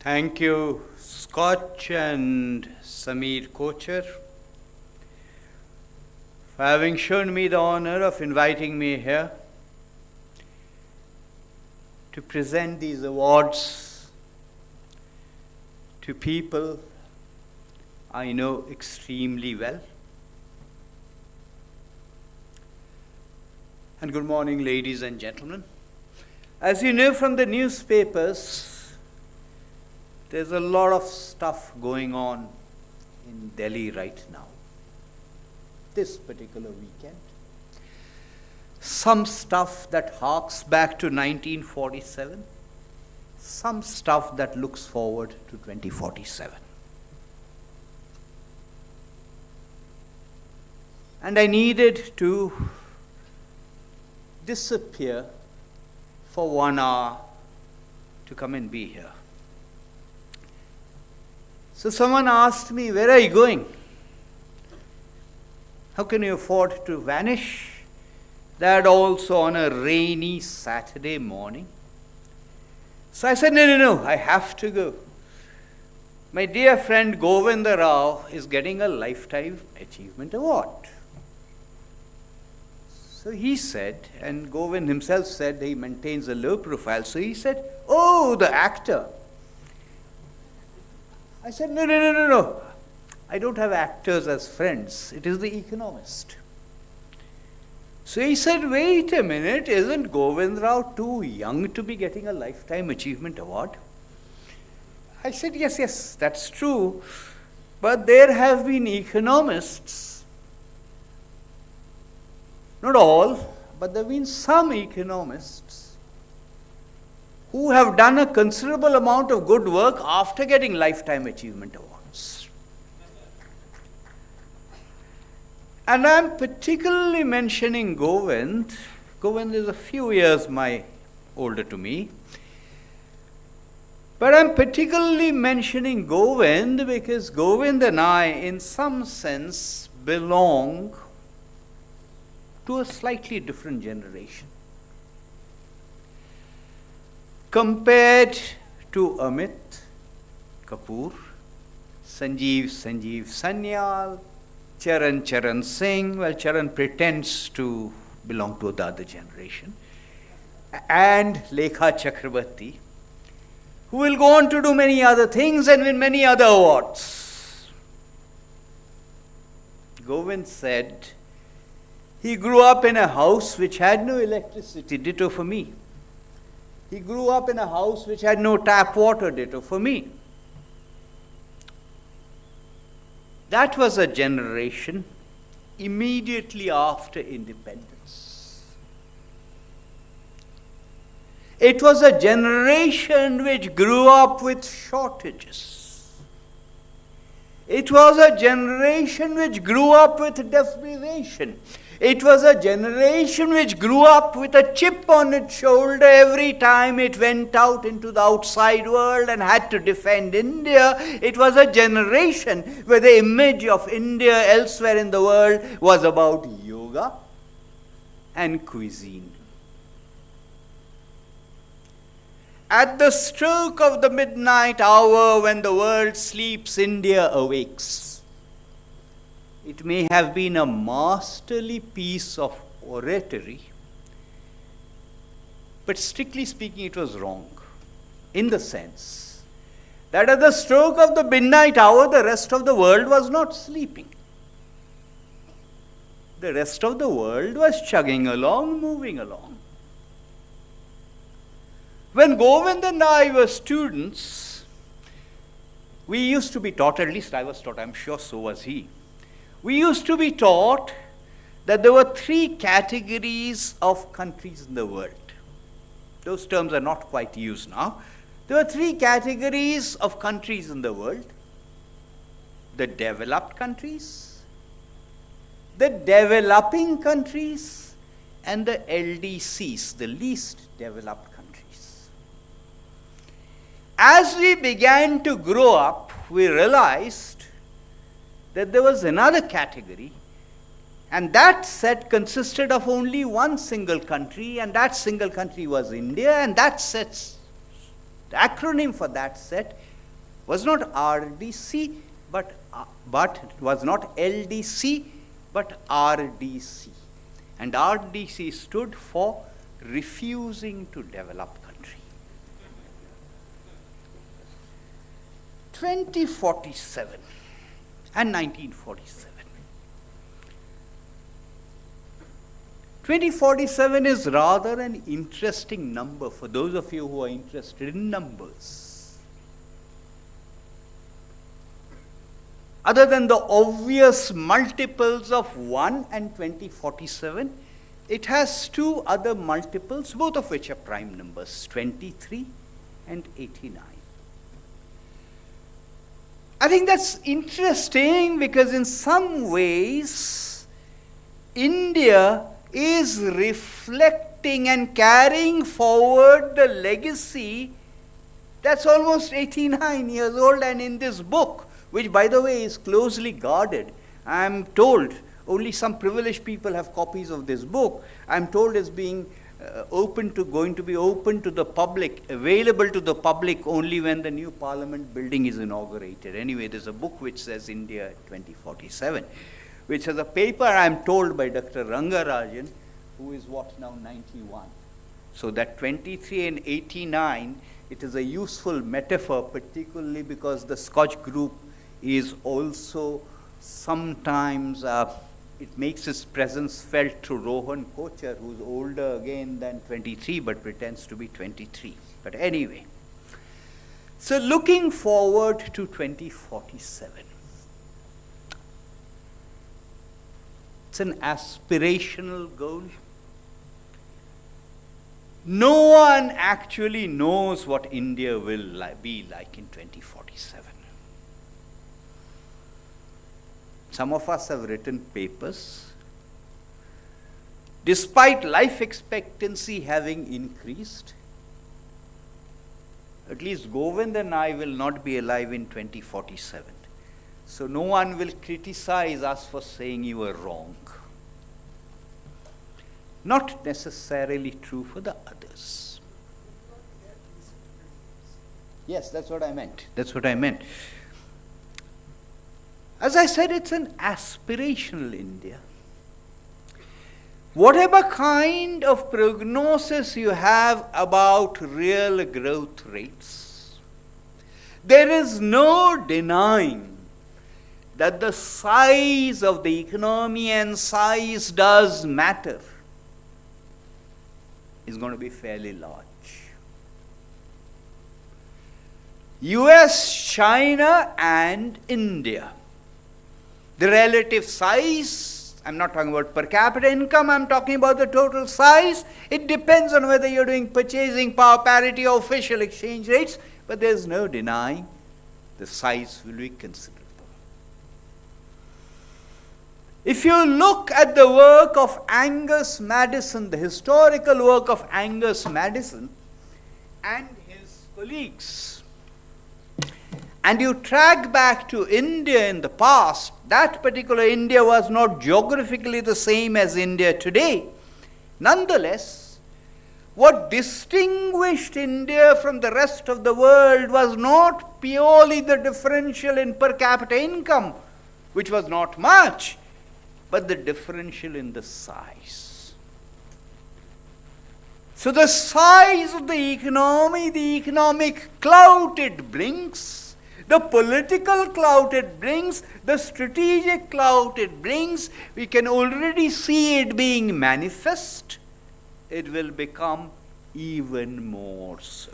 Thank you, Scotch and Sameer Kocher, for having shown me the honor of inviting me here to present these awards to people I know extremely well. And good morning, ladies and gentlemen. As you know from the newspapers, there's a lot of stuff going on in Delhi right now, this particular weekend. Some stuff that harks back to 1947, some stuff that looks forward to 2047. And I needed to disappear for 1 hour to come and be here. So someone asked me, where are you going? How can you afford to vanish? That also on a rainy Saturday morning. So I said, no, I have to go. My dear friend Govind Rao is getting a Lifetime Achievement Award. So he said, and Govind himself said he maintains a low profile, so he said, oh, the actor. I said, no. I don't have actors as friends. It is the economist. So he said, wait a minute, isn't Govind Rao too young to be getting a Lifetime Achievement Award? I said, yes, that's true. But there have been economists, not all, but there have been some economists who have done a considerable amount of good work after getting Lifetime Achievement Awards. And I'm particularly mentioning Govind. Govind is a few years older to me. But I'm particularly mentioning Govind because Govind and I, in some sense, belong to a slightly different generation. Compared to Amit Kapoor, Sanjeev Sanyal, Charan Singh, well, Charan pretends to belong to the other generation, and Lekha Chakrabarti, who will go on to do many other things and win many other awards. Govind said he grew up in a house which had no electricity, ditto for me. He grew up in a house which had no tap water, ditto for me. That was a generation immediately after independence. It was a generation which grew up with shortages. It was a generation which grew up with deprivation. It was a generation which grew up with a chip on its shoulder every time it went out into the outside world and had to defend India. It was a generation where the image of India elsewhere in the world was about yoga and cuisine. At the stroke of the midnight hour when the world sleeps, India awakes. It may have been a masterly piece of oratory, but strictly speaking, it was wrong, in the sense that at the stroke of the midnight hour, the rest of the world was not sleeping. The rest of the world was chugging along, moving along. When Govind and I were students, we used to be taught, at least I was taught, I'm sure so was he. We used to be taught that there were 3 categories of countries in the world. Those terms are not quite used now. There were 3 categories of countries in the world: the developed countries, the developing countries, and the LDCs, the least developed countries. As we began to grow up, we realized that there was another category, and that set consisted of only one single country, and that single country was India, and that set's, the acronym for that set was not RDC, but it was not LDC, but RDC. And RDC stood for refusing to develop country. 2047 and 1947. 2047 is rather an interesting number for those of you who are interested in numbers. Other than the obvious multiples of 1 and 2047, it has two other multiples, both of which are prime numbers, 23 and 89. I think that's interesting because in some ways, India is reflecting and carrying forward the legacy that's almost 89 years old. And in this book, which by the way is closely guarded, I'm told only some privileged people have copies of this book. I'm told it's being going to be open to the public, available to the public only when the new parliament building is inaugurated. Anyway, there's a book which says India 2047, which has a paper, I'm told, by Dr. Rangarajan, who is what now, 91. So that 23 and 89, it is a useful metaphor, particularly because the SKOCH Group is also sometimes, it makes its presence felt through Rohan Kochar, who's older again than 23, but pretends to be 23. But anyway, so looking forward to 2047. It's an aspirational goal. No one actually knows what India will be like in 2047. Some of us have written papers. Despite life expectancy having increased, at least Govind and I will not be alive in 2047. So no one will criticize us for saying you were wrong. Not necessarily true for the others. Yes, that's what I meant. That's what I meant. As I said, it's an aspirational India. Whatever kind of prognosis you have about real growth rates, there is no denying that the size of the economy, and size does matter, is going to be fairly large. US, China, and India. The relative size, I'm not talking about per capita income, I'm talking about the total size. It depends on whether you're doing purchasing power parity or official exchange rates, but there's no denying the size will be considerable. If you look at the work of Angus Maddison, the historical work of Angus Maddison and his colleagues, and you track back to India in the past, that particular India was not geographically the same as India today. Nonetheless, what distinguished India from the rest of the world was not purely the differential in per capita income, which was not much, but the differential in the size. So the size of the economy, the economic clout it brings, the political clout it brings, the strategic clout it brings, we can already see it being manifest. It will become even more so.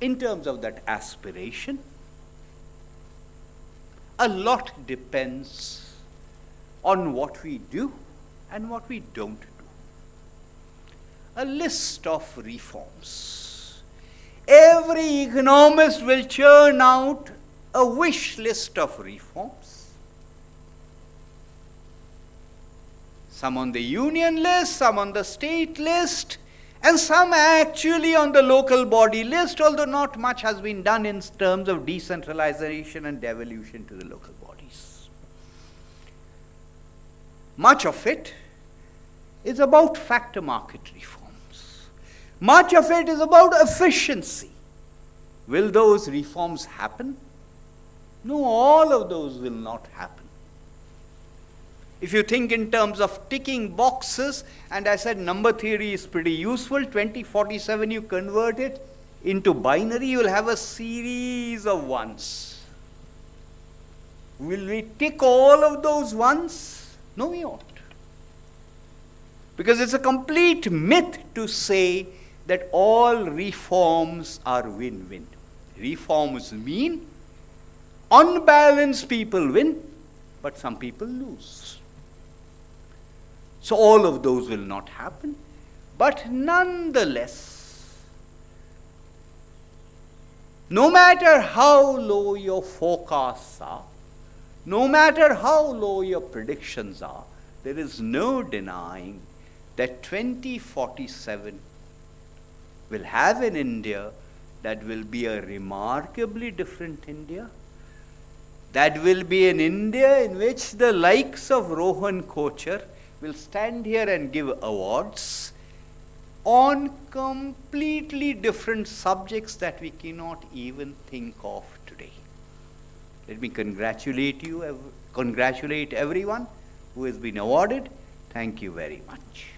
In terms of that aspiration, a lot depends on what we do and what we don't do. A list of reforms. Every economist will churn out a wish list of reforms. Some on the union list, some on the state list, and some actually on the local body list, although not much has been done in terms of decentralization and devolution to the local bodies. Much of it is about factor market reforms. Much of it is about efficiency. Will those reforms happen? No, all of those will not happen. If you think in terms of ticking boxes, and I said number theory is pretty useful, 2047 you convert it into binary, you will have a series of ones. Will we tick all of those ones? No, we won't. Because it's a complete myth to say that all reforms are win-win. Reforms mean unbalanced people win, but some people lose. So all of those will not happen. But nonetheless, no matter how low your forecasts are, no matter how low your predictions are, there is no denying that 2047 will have an India that will be a remarkably different India. That will be an India in which the likes of Rohan Kochar will stand here and give awards on completely different subjects that we cannot even think of today. Let me congratulate everyone who has been awarded. Thank you very much.